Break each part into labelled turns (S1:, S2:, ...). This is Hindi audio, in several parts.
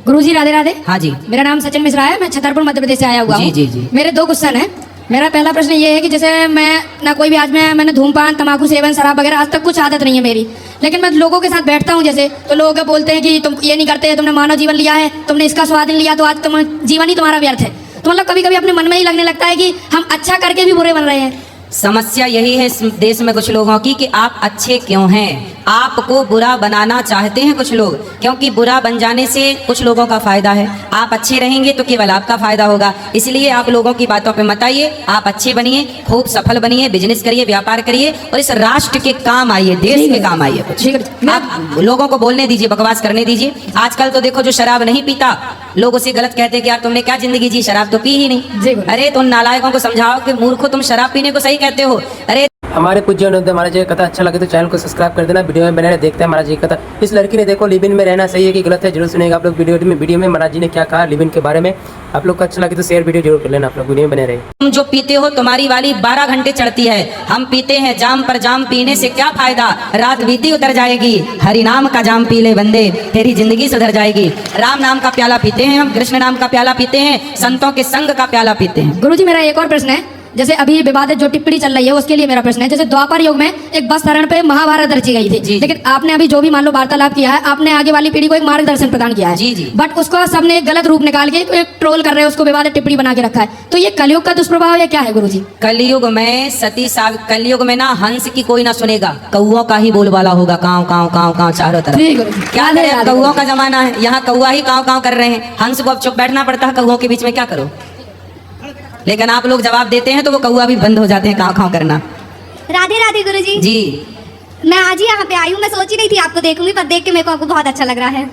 S1: गुरुजी राधे राधे।
S2: हाँ जी।
S1: मेरा नाम सचिन मिश्रा है, मैं छतरपुर मध्य प्रदेश से आया हुआ
S2: जी
S1: हूँ।
S2: जी जी।
S1: मेरे 2 क्वेश्चन है। मेरा पहला प्रश्न ये है कि जैसे मैं ना कोई भी आज मैंने धूमपान तंबाकू सेवन शराब वगैरह आज तक कुछ आदत नहीं है मेरी, लेकिन मैं लोगों के साथ बैठता हूँ जैसे तो लोग बोलते हैं कि तुम ये नहीं करते, तुमने मानव जीवन लिया है, तुमने इसका स्वाद नहीं लिया तो आज तुम जीवन ही तुम्हारा व्यर्थ है। तो मतलब कभी कभी अपने मन में ही लगने लगता है कि हम अच्छा करके भी बुरे बन रहे हैं।
S2: समस्या यही है इस देश में कुछ लोगों की कि आप अच्छे क्यों हैं, आपको बुरा बनाना चाहते हैं कुछ लोग, क्योंकि बुरा बन जाने से कुछ लोगों का फायदा है। आप अच्छे रहेंगे तो केवल आपका फायदा होगा, इसलिए आप लोगों की बातों पे मत आइए। आप अच्छे बनिए, खूब सफल बनिए, बिजनेस करिए, व्यापार करिए और इस राष्ट्र के काम आइए, देश के काम आइए। कुछ आप लोगों को बोलने दीजिए, बकवास करने दीजिए। आजकल तो देखो जो शराब नहीं पीता लोग उसे गलत कहते हैं कि यार तुमने क्या जिंदगी जी, शराब तो पी ही नहीं। अरे तुम नालायकों को समझाओ कि मूर्खों तुम शराब पीने को सही कहते हो। अरे
S3: हमारे पूज्य हमारा जी कथा अच्छा लगे तो चैनल को सब्सक्राइब कर देना। वीडियो में बने रहे, देखते हैं महाराज जी कथा। इस लड़की ने देखो लिव इन में रहना सही है कि गलत है जरूर सुनेगा आप लोग वीडियो में महाराज जी ने क्या कहा लिव इन के बारे में। आप लोग को अच्छा लगे तो शेयर वीडियो जरूर कर लेना, आप लोग वीडियो में बने रहे।
S2: तुम जो पीते हो तुम्हारी वाली 12 घंटे चढ़ती है, हम पीते हैं जाम पर जाम, पीने से क्या फायदा, रात बीती उतर जाएगी। हरि नाम का जाम पी ले बंदे, तेरी जिंदगी सुधर जाएगी। राम नाम का प्याला पीते हैं हम, कृष्ण नाम का प्याला पीते हैं, संतों के संग का प्याला पीते हैं।
S1: गुरुजी मेरा एक और प्रश्न है, जैसे अभी विवादित जो टिप्पणी चल रही है उसके लिए मेरा प्रश्न है। जैसे द्वापर युग में एक बस तरण पे महाभारत रची गई थी, लेकिन आपने अभी जो भी मान लो वार्तालाप किया है, आपने आगे वाली पीढ़ी को एक मार्गदर्शन प्रदान किया है।
S2: जी जी।
S1: बट उसको सबने एक गलत रूप निकाल के एक ट्रोल कर रहे हैं, उसको विवादित टिप्पणी बना के रखा है। तो ये कलयुग का दुष्प्रभाव है क्या है गुरुजी?
S2: कलयुग में कलयुग में ना हंस की कोई ना सुनेगा, कौओं का ही बोलबाला होगा, काव काव काव काव चारों तरफ। क्या करें, कौओं का जमाना है, यहाँ कौआ ही काव काव कर रहे हैं। हंस को अब चुप बैठना पड़ता है, कौओं के बीच में क्या करो। लेकिन आप लोग जवाब देते हैं तो वो कौआ भी बंद हो जाते हैं काव काव करना।
S4: राधे राधे गुरुजी।
S2: जी
S4: मैं आज ही यहाँ पे आई हूँ, मैं सोची नहीं थी आपको देखूंगी, पर देख के मेरे को आपको बहुत अच्छा लग रहा है।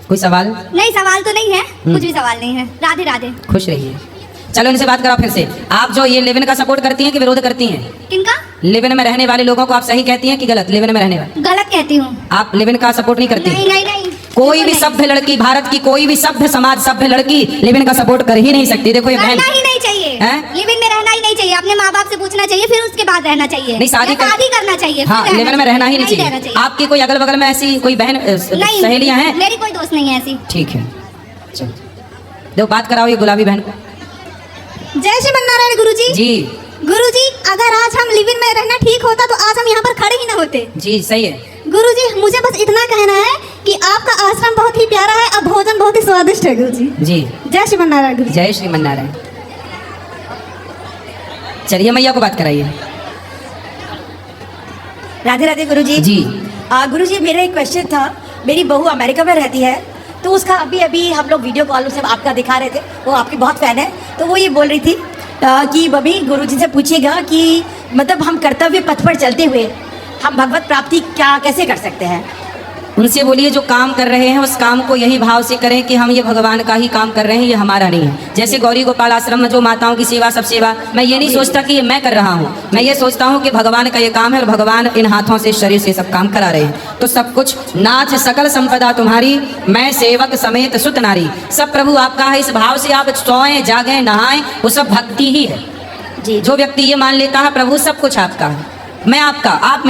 S2: कोई सवाल?
S4: नहीं सवाल तो नहीं है, कुछ भी सवाल नहीं है। राधे राधे।
S2: खुश रहिए। चलो इनसे बात करो फिर से। आप जो ये लिव इन का सपोर्ट करती हैं कि विरोध करती हैं?
S4: किनका?
S2: लिव इन में रहने वाले लोगों को आप सही कहती हैं कि गलत? लिव इन में रहने वाले
S4: गलत कहती हूँ।
S2: आप लिव इन का सपोर्ट नहीं करती?
S4: नहीं नहीं नहीं।
S2: कोई भी सभ्य लड़की, भारत की कोई भी सभ्य समाज, सभ्य लड़की लिव इन का सपोर्ट कर ही नहीं सकती। देखो ये बहन,
S4: रहना ही नहीं चाहिए, लिव इन में रहना ही नहीं चाहिए। अपने माँ बाप से पूछना चाहिए, फिर उसके बाद रहना चाहिए।
S2: नहीं शादी
S4: करना चाहिए।
S2: हाँ, लिव इन में रहना ही नहीं चाहिए। आपकी कोई अगल बगल में ऐसी कोई बहन सहेलियां हैं?
S4: मेरी कोई दोस्त नहीं है ऐसी।
S2: ठीक है, चलो देखो बात कराओ ये गुलाबी बहन को।
S4: जय श्री नारायण गुरुजी।
S2: जी
S4: गुरुजी, अगर आज हम लिव इन में रहना ठीक होता तो आज हम यहाँ पर खड़े ही ना होते।
S2: जी सही है।
S4: गुरुजी मुझे बस इतना कहना है कि आपका आश्रम बहुत ही प्यारा है और भोजन बहुत ही स्वादिष्ट है गुरुजी।
S2: जी
S4: जय श्री नारायण गुरुजी।
S2: जय श्रीमन नारायण। चलिए मैया को बात कराइए।
S5: राधे राधे गुरुजी।
S2: जी
S5: गुरुजी मेरा एक क्वेश्चन था। मेरी बहू अमेरिका में रहती है, तो उसका अभी हम लोग वीडियो कॉल से आपका दिखा रहे थे, वो आपकी बहुत फैन है। तो वो ये बोल रही थी कि बबी गुरुजी से पूछिएगा कि मतलब हम कर्तव्य पथ पर चलते हुए हम भगवत प्राप्ति कैसे कर सकते हैं।
S2: उनसे बोलिए जो काम कर रहे हैं उस काम को यही भाव से करें कि हम ये भगवान का ही काम कर रहे हैं, ये हमारा नहीं है। जैसे गौरी गोपाल आश्रम में जो माताओं की सेवा, सब सेवा, मैं ये नहीं सोचता कि ये मैं कर रहा हूँ, मैं ये सोचता हूँ कि भगवान का ये काम है और भगवान इन हाथों से, शरीर से सब काम करा रहे हैं। तो सब कुछ नाच सकल संपदा तुम्हारी, मैं सेवक समेत सुत नारी, सब प्रभु आपका है। इस भाव से आप सोएं, जागें, नहाएं, वो सब भक्ति ही है। जी जो व्यक्ति ये मान लेता है प्रभु सब कुछ आपका है, मैं आपका, आप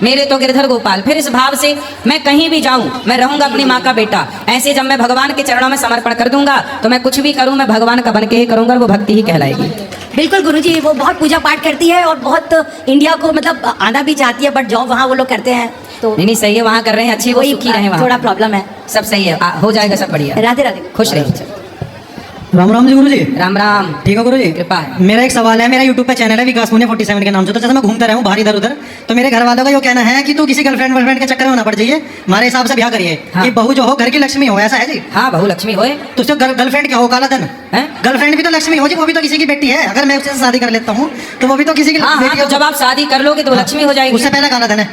S2: मेरे तो गिरधर गोपाल, फिर इस भाव से मैं कहीं भी जाऊं मैं रहूंगा अपनी माँ का बेटा। ऐसे जब मैं भगवान के चरणों में समर्पण कर दूंगा तो मैं कुछ भी करूं मैं भगवान का बन के ही करूंगा, वो भक्ति ही कहलाएगी।
S5: बिल्कुल गुरुजी, वो बहुत पूजा पाठ करती है और बहुत इंडिया को मतलब आना भी चाहती है, बट जॉब वहाँ वो लोग करते हैं तो
S2: नहीं सही है, वहाँ कर रहे हैं, अच्छी वो सुखी रहे,
S5: थोड़ा प्रॉब्लम है।
S2: सब सही है, हो जाएगा सब बढ़िया।
S5: राधे राधे।
S2: खुश रहिए।
S6: राम राम जी गुरुजी।
S2: राम राम।
S6: ठीक है गुरुजी,
S2: कृपा है।
S6: मेरा एक सवाल है। मेरा यूट्यूब पे चैनल है विकास पुणे 47 के नाम से। तो जैसे मैं घूमता रहा हूँ बाहर इधर उधर, तो मेरे घर वालों का ये कहना है कि तू किसी गर्लफ्रेंड के चक्कर में ना पड़ जाइए, हमारे हिसाब से ब्याह करिए।
S2: हाँ।
S6: कि बहू जो हो घर की लक्ष्मी हो, ऐसा है जी?
S2: हाँ बहू लक्ष्मी होए
S6: तो उसको गर्लफ्रेंड क्या हो, काला धन है? गर्लफ्रेंड भी तो लक्ष्मी हो जी, वो भी तो किसी की बेटी है। अगर मैं उससे शादी कर लेता हूँ तो वो भी तो किसी की बेटी
S2: हो। जब आप शादी कर लोगे तो लक्ष्मी हो जाएगी।
S6: उससे पहले काला धन है,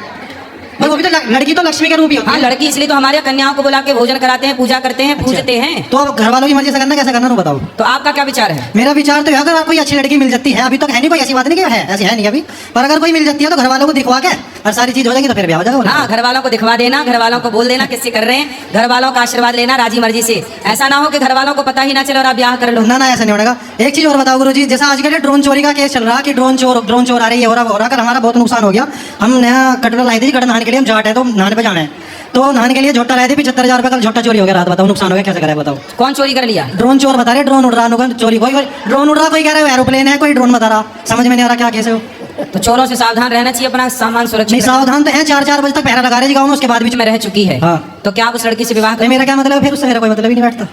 S6: वो भी तो लड़की तो लक्ष्मी का रूप ही होती है।
S2: हाँ लड़की इसलिए तो हमारे कन्याओं को बुला के भोजन कराते हैं, पूजा करते हैं, पूजते हैं।
S6: तो अब घर वालों की मर्जी से करना, कैसे करना बताओ।
S2: तो आपका क्या विचार है?
S6: मेरा विचार तो है अगर कोई अच्छी लड़की मिल जाती है, अभी तक है नहीं कोई ऐसी बात नहीं कि है, ऐसी है नहीं अभी, पर अगर कोई मिल जाती है तो घर वालों को दिखवा के और सारी चीज हो जाएगी तो फिर ब्याह हो जाएगा।
S2: हाँ घर वालों को दिखवा देना, घर वालों को बोल देना किससे कर रहे हैं, घर वालों का आशीर्वाद लेना राजी मर्जी से। ऐसा ना हो कि घर वालों को पता ही ना चले और आप ब्याह कर लो।
S6: ना ऐसा नहीं होगा। एक चीज और बताओ गुरुजी, जैसा आजकल ड्रोन चोरी का केस चल रहा है कि ड्रोन चोर आ रही है, हो रहा कर हमारा बहुत नुकसान हो गया। हम नया कटरा लाई थी, कटरा नहाने के लिए हम जाट है तो नहाने पे जाना है। तो नहाने के लिए झोटा लाए थे 75,000 रुपये, कल झोटा चोरी हो गया रात, बताओ नुकसान हो गया, कैसे करा है बताओ।
S2: कौन चोरी कर लिया?
S6: ड्रोन चोर बता रहे, ड्रोन उड़ रहा होगा चोरी, कोई ड्रोन उड़ रहा, कोई कह रहा है एरोप्लेन है, कोई ड्रोन बता रहा, समझ में नहीं आ रहा क्या कैसे हो।
S2: तो चोरों से सावधान रहना चाहिए, अपना सामान
S6: नहीं
S2: सुरक्षित
S6: सावधान तो है, 4-4 बजे तक पहरा लगा रहे जी गाँव में, उसके बाद बीच
S2: में रह चुकी है।
S6: हाँ।
S2: तो क्या आप उस लड़की से विवाह
S6: में मेरा क्या मतलब है, फिर उससे मेरा कोई मतलब ही नहीं बैठता,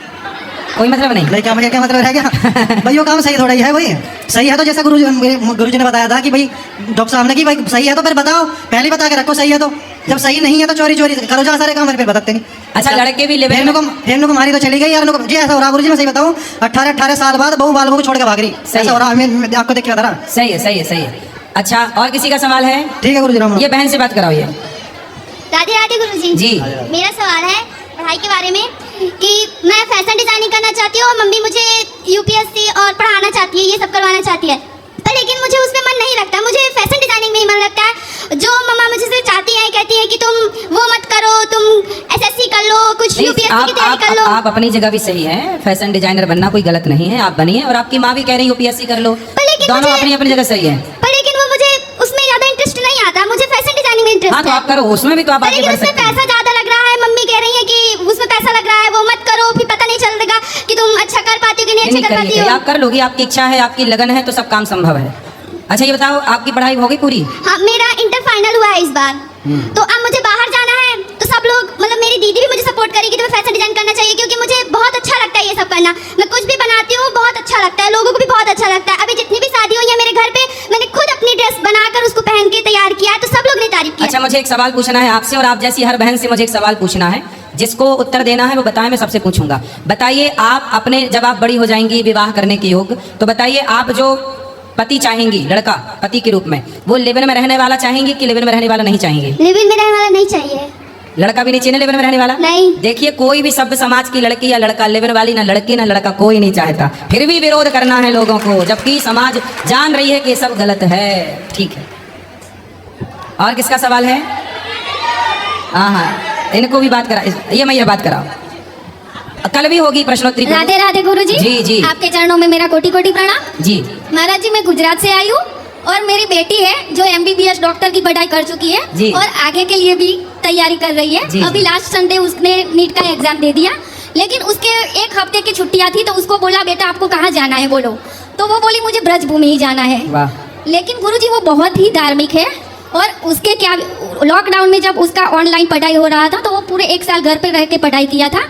S2: कोई मतलब नहीं।
S6: नहीं क्या मुझे क्या मतलब रह गया भाई, वो काम सही थोड़ा ही है, वही सही है तो जैसा गुरुजी ने बताया था कि भाई डॉक्टर साहब ने कि भाई सही है तो फिर बताओ, पहले बता के रखो सही है, तो जब सही नहीं है तो चोरी करो जा सारे काम, फिर बताते नहीं।
S2: अच्छा लड़के भी लेवे
S6: फेमनो को मारी तो चली गई यार, जी ऐसा हो रहा गुरुजी, मैं सही बताऊं 18 साल बाद बहू बालकों को छोड़ के भाग रही, ऐसा हो रहा है, मैं आपको देख के बता रहा।
S2: सही है सही है सही है। अच्छा और किसी का सवाल है?
S6: ठीक है गुरुजी, राम
S2: ये बहन से बात कराओ। ये
S4: राधे राधे गुरुजी।
S2: जी
S4: मेरा सवाल है पढ़ाई के बारे में कि मैं फैशन डिजाइनिंग करना चाहती हूँ और मम्मी मुझे यूपीएससी और पढ़ाना चाहती है, ये सब करवाना चाहती है, पर लेकिन मुझे उसमें मन नहीं लगता, मुझे फैशन डिजाइनिंग में ही मन लगता है। जो मम्मा मुझे से चाहती है, कहती है कि तुम वो मत करो, तुम एसएससी कर लो, कुछ यूपीएससी की तैयारी कर लो।
S2: आप अपनी जगह भी सही है, फैशन डिजाइनर बनना कोई गलत नहीं है, आप बनिए, और आपकी माँ भी कह रही है यूपीएससी कर लो, दोनों अपनी अपनी जगह सही है।
S4: पर लेकिन वो मुझे उसमें ज्यादा इंटरेस्ट नहीं आता, मुझे फैशन डिजाइनिंग में इंटरेस्ट
S2: हाँ तो आप करो, उसमें भी तो आप आगे बढ़
S4: उसमें
S2: सकते हैं।
S4: पैसा ज्यादा लग रहा है, मम्मी कह रही है कि उसमें पैसा लग रहा है, वो मत करो, फिर पता नहीं चलेगा कि तुम अच्छा कर पाती हो कि नहीं अच्छा कर पाती हो।
S2: आप कर लोगी, आपकी इच्छा है, आपकी लगन है, तो सब काम संभव है। अच्छा ये बताओ, आपकी पढ़ाई हो गई पूरी?
S4: हाँ मेरा इंटर फाइनल हुआ है इस बार, तो अब मुझे बाहर जाना है, तो सब लोग मतलब मेरी दीदी भी मुझे सपोर्ट करेगी, तुम्हें फैशन डिजाइन करना चाहिए, क्योंकि मुझे बहुत अच्छा लगता है ये सब करना, मैं कुछ भी बनाती हूँ बहुत अच्छा लगता है, लोगों को भी बहुत अच्छा लगता है। अभी जितनी भी शादी हुई है मेरे घर पे, मैंने खुद अपनी ड्रेस बनाकर उसको पहन के तैयार किया है, तो सब लोग ने तारीफ की।
S2: अच्छा मुझे एक सवाल पूछना है आपसे, और आप जैसी हर बहन से मुझे एक सवाल पूछना है, जिसको उत्तर देना है वो बताएं, मैं सबसे पूछूंगा। बताइए आप अपने, जब आप बड़ी हो जाएंगी विवाह करने के योग, तो बताइए आप जो पति चाहेंगी, लड़का पति के रूप में, वो लिव-इन में रहने वाला चाहेंगी कि लिव-इन में रहने वाला नहीं चाहेंगी?
S4: लिव-इन में रहने वाला नहीं चाहिए।
S2: लड़का भी नहीं चाहिए लिव-इन में रहने वाला?
S4: नहीं।
S2: देखिए कोई भी सभ्य समाज की लड़की या लड़का लिव-इन वाली, ना लड़की ना लड़का कोई नहीं चाहता, फिर भी विरोध करना है लोगों को, जबकि समाज जान रही है कि ये सब गलत है। ठीक है, और किसका सवाल है? हाँ इनको भी बात करा, ये मैं ये बात कराओ, कल भी होगी प्रश्नोत्तरी।
S1: राधे राधे गुरुजी।
S2: जी जी
S1: आपके चरणों में मेरा कोटि कोटि प्रणाम।
S2: जी
S1: महाराज जी मैं गुजरात से आई हूँ, और मेरी बेटी है जो एमबीबीएस डॉक्टर की पढ़ाई कर चुकी
S2: जी।
S1: है और आगे के लिए भी तैयारी कर रही है।
S2: जी।
S1: अभी लास्ट संडे उसने नीट का एग्जाम दे दिया, लेकिन उसके 1 हफ्ते की छुट्टियां थी, तो उसको बोला बेटा आपको कहाँ जाना है बोलो, तो वो बोली मुझे ब्रजभूमि ही जाना है।
S2: वाह।
S1: लेकिन गुरुजी वो बहुत ही धार्मिक है, और उसके क्या लॉकडाउन में जब उसका ऑनलाइन पढ़ाई हो रहा था, तो वो पूरे 1 साल घर पर रह के पढ़ाई किया था,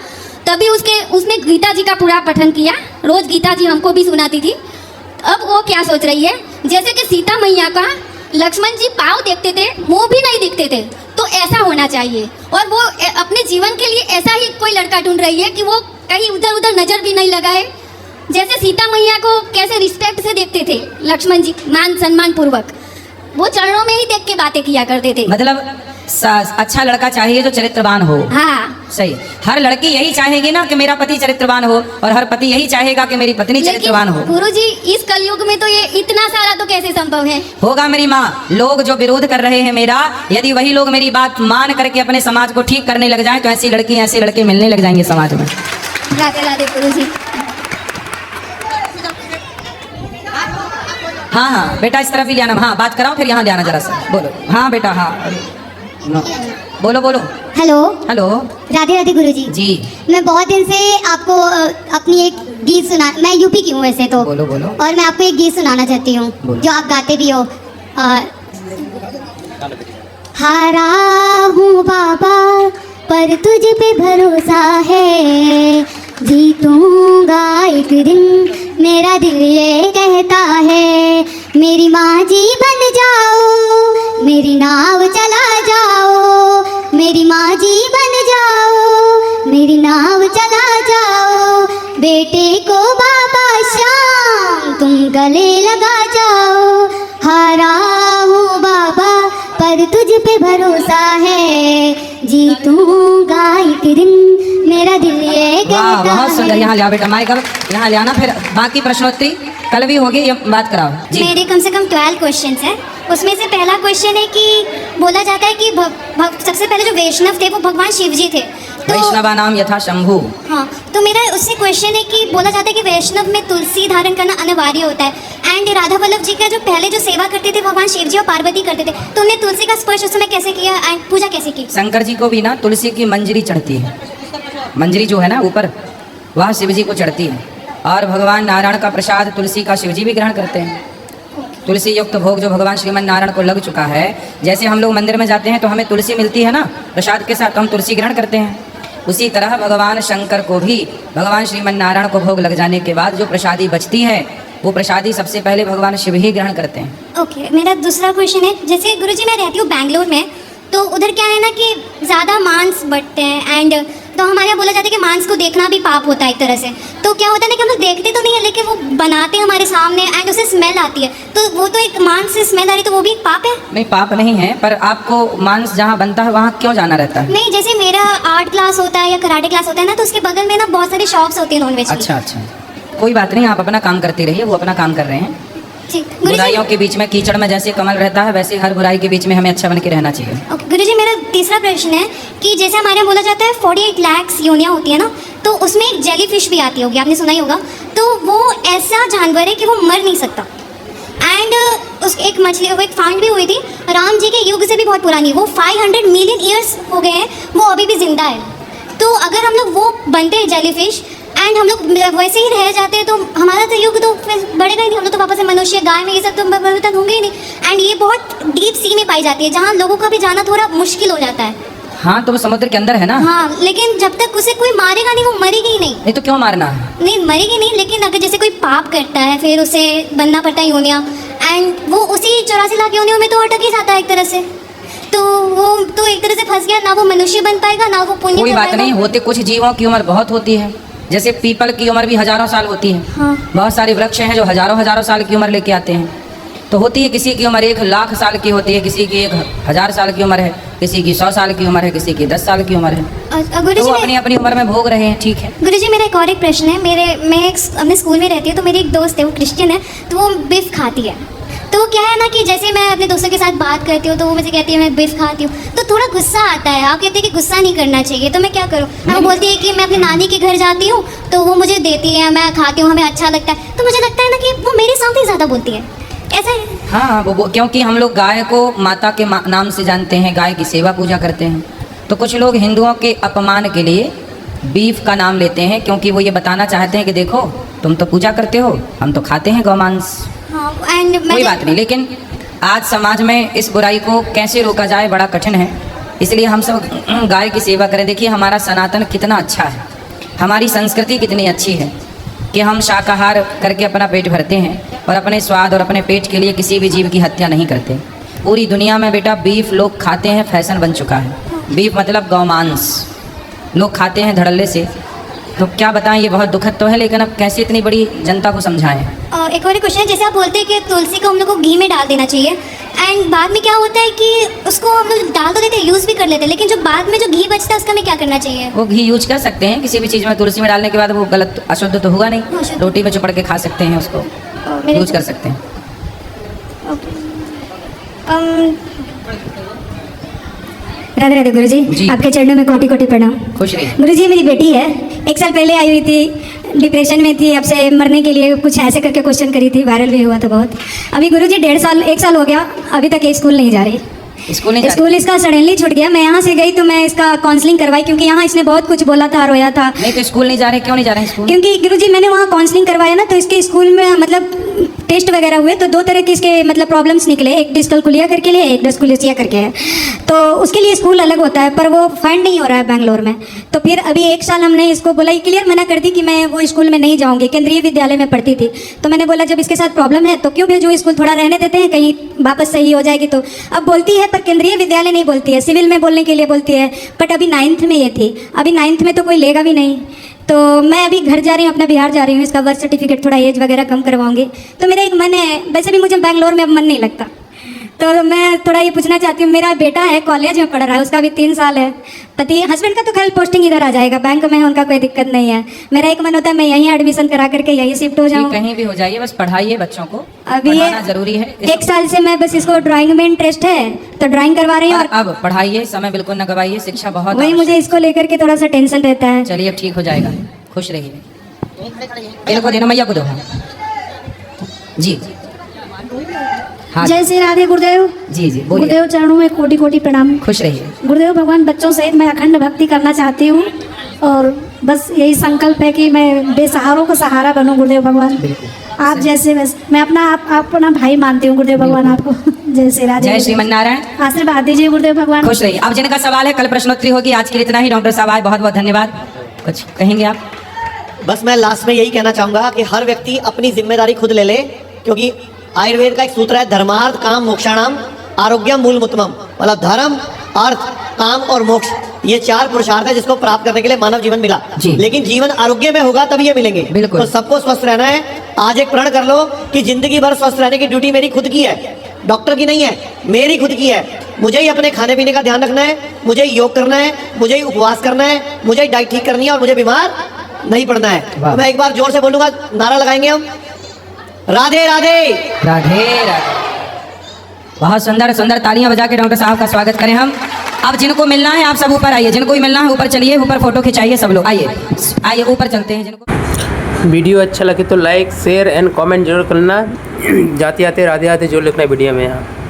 S1: तभी उसने गीता जी का पूरा पठन किया, रोज गीता जी हमको भी सुनाती थी। अब वो क्या सोच रही है, जैसे कि सीता मैया का लक्ष्मण जी पाँव देखते थे, मुंह भी नहीं दिखते थे, तो ऐसा होना चाहिए, और वो अपने जीवन के लिए ऐसा ही कोई लड़का ढूंढ रही है कि वो कहीं उधर उधर नजर भी नहीं लगाए, जैसे सीता मैया को कैसे रिस्पेक्ट से देखते थे लक्ष्मण जी, मान सम्मान पूर्वक, वो चरणों में ही देख के बातें किया करते थे।
S2: मतलब अच्छा लड़का चाहिए जो चरित्रवान हो।
S1: हाँ
S2: सही, हर लड़की यही चाहेगी ना कि मेरा पति चरित्रवान हो, और हर पति यही चाहेगा कि मेरी पत्नी चरित्रवान हो।
S1: गुरुजी इस कलयुग में तो ये इतना सारा तो कैसे संभव है?
S2: होगा मेरी माँ, लोग जो विरोध कर रहे हैं मेरा, यदि वही लोग मेरी बात मान करके अपने समाज को ठीक करने लग जाएं, तो ऐसी लड़की ऐसे लड़के मिलने लग जाएंगे समाज में।
S1: राधे राधे गुरुजी।
S2: हाँ हाँ बेटा इस तरफ भी जाना, हाँ बात कराओ, फिर यहाँ जाना जरा सा, बोलो। हाँ बेटा हाँ बोलो बोलो।
S4: हेलो
S2: हेलो
S4: राधे राधे गुरुजी।
S2: जी
S4: मैं बहुत दिन से आपको अपनी एक गीत सुना, मैं यूपी की हूँ वैसे तो,
S2: बोलो बोलो।
S4: और मैं आपको एक गीत सुनाना चाहती हूँ
S2: बोलो।
S4: जो आप गाते भी हो। हारा हूँ बाबा पर तुझ पे भरोसा है, जीतूंगा एक दिन मेरा दिल ये कहता है, मेरी माँ जी बन जाओ, मेरी नाव चला जाओ, मेरी माँ जी बन जाओ, मेरी नाव चला जाओ, बेटे को बाबा शाम तुम गले लगा जाओ, हारा हूँ बाबा पर तुझ पे भरोसा है, जीतूंगा एक दिन मेरा दिल ये कहता
S2: वाह
S4: है।
S2: बहुत सुंदर। यहाँ लिया बेटा माइक, अब यहाँ ले आना, फिर बाकी प्रश्नोत्तरी कल भी होगी, ये बात कराओ जी।
S4: मेरे कम से कम 12 क्वेश्चंस हैं, उसमें से पहला क्वेश्चन है कि बोला जाता है कि सबसे पहले जो वैष्णव थे वो भगवान शिव जी थे, तो
S2: वैष्णवा नाम यथा शंभु।
S4: हाँ, तो मेरा उससे क्वेश्चन है कि बोला जाता है कि वैष्णव में तुलसी धारण करना अनिवार्य होता है, एंड राधा वल्लभ जी का जो पहले जो सेवा करते थे भगवान शिव जी और पार्वती करते थे, तो उन्हें तुलसी का स्पर्श उस समय कैसे किया एंड पूजा कैसे की?
S2: शंकर जी को भी ना तुलसी की मंजरी चढ़ती है, मंजरी जो है ना ऊपर, वह शिव जी को चढ़ती है। और भगवान नारायण का प्रसाद तुलसी का शिव जी भी ग्रहण करते हैं। तुलसी युक्त भोग जो भगवान श्रीमन नारायण को लग चुका है, जैसे हम लोग मंदिर में जाते हैं तो हमें तुलसी मिलती है ना प्रसाद के साथ, तो हम तुलसी ग्रहण करते हैं। उसी तरह भगवान शंकर को भी भगवान श्रीमन नारायण को भोग लग जाने के बाद जो प्रसादी बचती है, वो प्रसादी सबसे पहले भगवान शिव ही ग्रहण करते हैं।
S4: ओके, मेरा दूसरा क्वेश्चन है, जैसे गुरुजी मैं रहती हूँ बैंगलोर में, तो उधर क्या है ना कि ज़्यादा मांस बढ़ते हैं एंड तो हमारे यहाँ बोला जाता है कि मांस को देखना भी पाप होता है एक तरह से। तो क्या होता है ना कि हम लोग देखते तो नहीं है, लेकिन वो बनाते हैं हमारे सामने एंड उसे स्मेल आती है, तो वो तो एक मांस से स्मेल आ रही, तो वो भी एक पाप है?
S2: नहीं, पाप नहीं है, पर आपको मांस जहाँ बनता है वहाँ क्यों जाना रहता है?
S4: नहीं, जैसे मेरा आर्ट क्लास होता है या कराटे क्लास होता है ना, तो उसके बगल में ना बहुत सारी शॉप्स होती है नॉनवेज की।
S2: अच्छा अच्छा, कोई बात नहीं, आप अपना काम करते रहिए, वो अपना काम कर रहे हैं।
S4: ठीक, गुरुजी।
S2: बुराइयों के बीच में कीचड़ में जैसे कमल रहता है, वैसे हर बुराई के बीच में हमें अच्छा बन के रहना चाहिए।
S4: ओके गुरुजी, मेरा तीसरा प्रश्न है कि जैसे हमारे यहाँ बोला जाता है 48 लाख योनियाँ होती है ना, तो उसमें एक जेली फिश भी आती होगी, आपने सुना ही होगा। तो वो ऐसा जानवर है कि वो मर नहीं सकता एंड उस एक मछली, वो एक फाइंड भी हुई थी राम जी के युग से भी बहुत पुरानी, वो 500 मिलियन ईयर्स हो गए हैं, वो अभी भी जिंदा है। तो अगर हम लोग वो बनते हैं जेली फिश एंड हम लोग वैसे ही रह जाते हैं, तो हमारा तो युग तो फिर बढ़ेगा ही नहीं, हम लोग तो वापस से मनुष्य गाय में ये सब तो परिवर्तन होंगे ही नहीं। एंड ये बहुत डीप सी में पाई जाती है, जहाँ लोगों का भी जाना थोड़ा मुश्किल हो जाता है।
S2: हाँ, तो वो समुद्र के अंदर है ना।
S4: हाँ, लेकिन जब तक उसे कोई मारेगा नहीं, वो मरेगी ही नहीं।
S2: नहीं तो क्यों मारना है?
S4: नहीं मरेगी नहीं, लेकिन अगर जैसे कोई पाप करता है फिर उसे बनना पड़ता है योनिया, एंड वो उसी 84 लाख योनियों में तो अटक ही जाता है एक तरह से, तो वो तो एक तरह से फंस गया, ना वो मनुष्य बन पाएगा ना वो पुण्य
S2: कोई
S4: कर
S2: बात
S4: पाएगा।
S2: नहीं, होते कुछ जीवों की उम्र बहुत होती है, जैसे पीपल की उम्र भी हजारों साल होती है।
S4: हाँ।
S2: बहुत सारे वृक्ष हैं जो हजारों हजारों साल की उम्र लेके आते हैं। तो होती है, किसी की उम्र 1 लाख साल की होती है, किसी की 1000 साल की उम्र है, किसी की 100 साल की उम्र है, किसी की 10 साल की उम्र है। तो वो
S4: गुरुजी
S2: अपनी अपनी उम्र में भोग रहे हैं, ठीक है।
S4: गुरुजी मेरा एक और एक प्रश्न है, मैं अपने स्कूल में रहती हूँ, तो मेरी एक दोस्त है, वो क्रिश्चियन है, तो वो बीफ खाती है। तो क्या है ना कि जैसे मैं अपने दोस्तों के साथ बात करती हूँ तो वो मुझे कहती है मैं बीफ खाती हूँ, तो थोड़ा गुस्सा आता है। आप कहते हैं कि गुस्सा नहीं करना चाहिए, तो मैं क्या करूँ? वो बोलती है कि मैं अपनी नानी के घर जाती हूँ तो वो मुझे देती है, मैं खाती हूँ, हमें अच्छा लगता है। तो मुझे लगता है ना कि वो मेरे सामने ही ज़्यादा बोलती है, ऐसा है?
S2: हाँ, वो क्योंकि हम लोग गाय को माता के नाम से जानते हैं, गाय की सेवा पूजा करते हैं। तो कुछ लोग हिंदुओं के अपमान के लिए बीफ का नाम लेते हैं, क्योंकि वो ये बताना चाहते हैं कि देखो तुम तो पूजा करते हो, हम तो खाते हैं गौमांस।
S4: हाँ, एंड
S2: कोई बात नहीं, लेकिन आज समाज में इस बुराई को कैसे रोका जाए बड़ा कठिन है, इसलिए हम सब गाय की सेवा करें। देखिए हमारा सनातन कितना अच्छा है, हमारी संस्कृति कितनी अच्छी है कि हम शाकाहार करके अपना पेट भरते हैं और अपने स्वाद और अपने पेट के लिए किसी भी जीव की हत्या नहीं करते। पूरी दुनिया में बेटा बीफ लोग खाते हैं, फैशन बन चुका है। बीफ मतलब गौमांस लोग खाते हैं धड़ल्ले से। तो क्या बताएं, ये बहुत दुखद तो है, लेकिन अब कैसे इतनी बड़ी जनता को समझाएं।
S4: एक और क्वेश्चन है, जैसे आप बोलते हैं कि तुलसी को हम लोग को घी में डाल देना चाहिए एंड बाद में क्या होता है कि उसको हम लोग डाल तो देते हैं, यूज़ भी कर लेते हैं, लेकिन जो बाद में जो घी बचता है उसका हमें क्या करना चाहिए?
S2: वो घी यूज कर सकते हैं किसी भी चीज़ में, तुलसी में डालने के बाद वो गलत अशुद्ध तो होगा नहीं,
S4: अशुद्ध।
S2: रोटी में चुपड़ के खा सकते हैं, उसको
S4: मेरे-
S2: यूज कर सकते हैं।
S1: राधे राधे गुरुजी,
S2: जी।
S1: आपके चरणों में कोटि कोटि प्रणाम।
S2: खुश रहिए।
S1: गुरुजी मेरी बेटी है, 1 साल पहले आई हुई थी, डिप्रेशन में थी, अब से मरने के लिए कुछ ऐसे करके क्वेश्चन करी थी, वायरल भी हुआ था बहुत। अभी गुरुजी 1 साल हो गया, अभी तक ये स्कूल नहीं जा रही।
S2: स्कूल नहीं जा रही?
S1: स्कूल इसका सडनली छूट गया। मैं यहाँ से गई तो मैं इसका काउंसलिंग करवाई, क्योंकि यहाँ इसने बहुत कुछ बोला था, रोया था।
S2: नहीं तो स्कूल नहीं जा रहे, क्यों नहीं जा रहे स्कूल?
S1: क्योंकि गुरुजी मैंने वहाँ काउंसलिंग करवाया ना, तो इसके स्कूल में मतलब टेस्ट वगैरह हुए तो 2 तरह के इसके मतलब प्रॉब्लम्स निकले, एक डिस्कैलकुलिया करके लिए, एक डिस्कैलकुलिया करके है। तो उसके लिए स्कूल अलग होता है, पर वो फाइंड नहीं हो रहा है बैंगलोर में। तो फिर अभी 1 साल हमने इसको बोला, क्लियर मना कर दी कि मैं वो स्कूल में नहीं जाऊँगी। केंद्रीय विद्यालय में पढ़ती थी, तो मैंने बोला जब इसके साथ प्रॉब्लम है तो क्यों भेजूँ स्कूल, थोड़ा रहने देते हैं, कहीं वापस सही हो जाएगी। तो अब बोलती है, पर केंद्रीय विद्यालय नहीं बोलती है, सिविल में बोलने के लिए बोलती है। बट अभी 9th में ये थी, अभी 9th में तो कोई लेगा भी नहीं। तो मैं अभी घर जा रही हूँ, अपना बिहार जा रही हूँ, इसका बर्थ सर्टिफिकेट थोड़ा एज वगैरह कम करवाऊंगी। तो मेरा एक मन है, वैसे भी मुझे बैंगलोर में अब मन नहीं लगता, तो मैं थोड़ा ये पूछना चाहती हूँ। मेरा बेटा है, कॉलेज में पढ़ रहा है, उसका भी 3 साल है। पति हस्बैंड का तो कल पोस्टिंग इधर आ जाएगा, बैंक में है, उनका कोई दिक्कत नहीं है। मेरा एक मन होता है मैं यहीं एडमिशन करा करके यहीं शिफ्ट हो जाऊँ।
S2: कहीं भी हो जाइए, बस पढ़ाइए बच्चों को,
S1: अभी ये
S2: पढ़ाना जरूरी है।
S1: 1 साल से मैं बस इसको ड्राइंग में इंटरेस्ट है तो ड्राइंग करवा रही हूँ।
S2: और अब पढ़ाइए, समय बिल्कुल न गवाइए, शिक्षा बहुत
S1: वही मुझे इसको लेकर के थोड़ा सा टेंशन रहता है।
S2: चलिए अब ठीक हो जाएगा, खुश रहिए। इनको देना, मैया को दो। जी हाँ
S7: जय श्री राधे गुरुदेव।
S2: जी जी बोलिए।
S7: गुरुदेव चरणों में कोटि कोटि प्रणाम।
S2: खुश रहिए।
S7: गुरुदेव भगवान, बच्चों सहित मैं अखंड भक्ति करना चाहती हूँ और बस यही संकल्प है कि मैं बेसहारों का सहारा बनूं। गुरुदेव भगवान आप जैसे मैं अपना भाई मानती हूँ। गुरुदेव भगवान आपको जय श्री राधे।
S2: जय श्रीमन नारायण।
S7: आशीर्वाद दीजिए गुरुदेव भगवान।
S2: खुश रहिए। अब जिनका सवाल है कल प्रश्नोत्तरी होगी। आज के लिए इतना ही। डॉक्टर साहब आए, बहुत बहुत धन्यवाद। कुछ कहेंगे आप?
S8: बस मैं लास्ट में यही कहना चाहूँगा कि हर व्यक्ति अपनी जिम्मेदारी खुद ले ले, क्योंकि आयुर्वेद का एक सूत्र है, धर्मार्थ काम मोक्षाणाम आरोग्यम मूल उत्तमम। मतलब धर्म, अर्थ, काम और मोक्ष, ये 4 पुरुषार्थ है जिसको प्राप्त करने के लिए मानव जीवन मिला। लेकिन जीवन आरोग्य में होगा तभी ये मिलेंगे।
S2: बिल्कुल।
S8: तो सबको स्वस्थ रहना है। आज एक प्रण कर लो कि जिंदगी भर स्वस्थ रहने की ड्यूटी मेरी खुद की है, डॉक्टर की नहीं है, मेरी खुद की है। मुझे ही अपने खाने पीने का ध्यान रखना है, मुझे ही योग करना है, मुझे ही उपवास करना है, मुझे ही डाइट ठीक करनी है और मुझे बीमार नहीं पड़ना है। तो मैं एक बार जोर से बोलूंगा, नारा लगाएंगे हम, राधे राधे
S2: राधे राधे। बहुत सुंदर सुंदर तालियां बजा के डॉक्टर साहब का स्वागत करें हम। अब जिनको मिलना है आप सब ऊपर आइए। जिनको भी मिलना है ऊपर चलिए, ऊपर फोटो खिंचाइए सब लोग। आइए आइए ऊपर चलते हैं। जिनको
S3: वीडियो अच्छा लगे तो लाइक शेयर एंड कमेंट जरूर करना। जाते आते राधे राधे जो लिखना है वीडियो में यहाँ।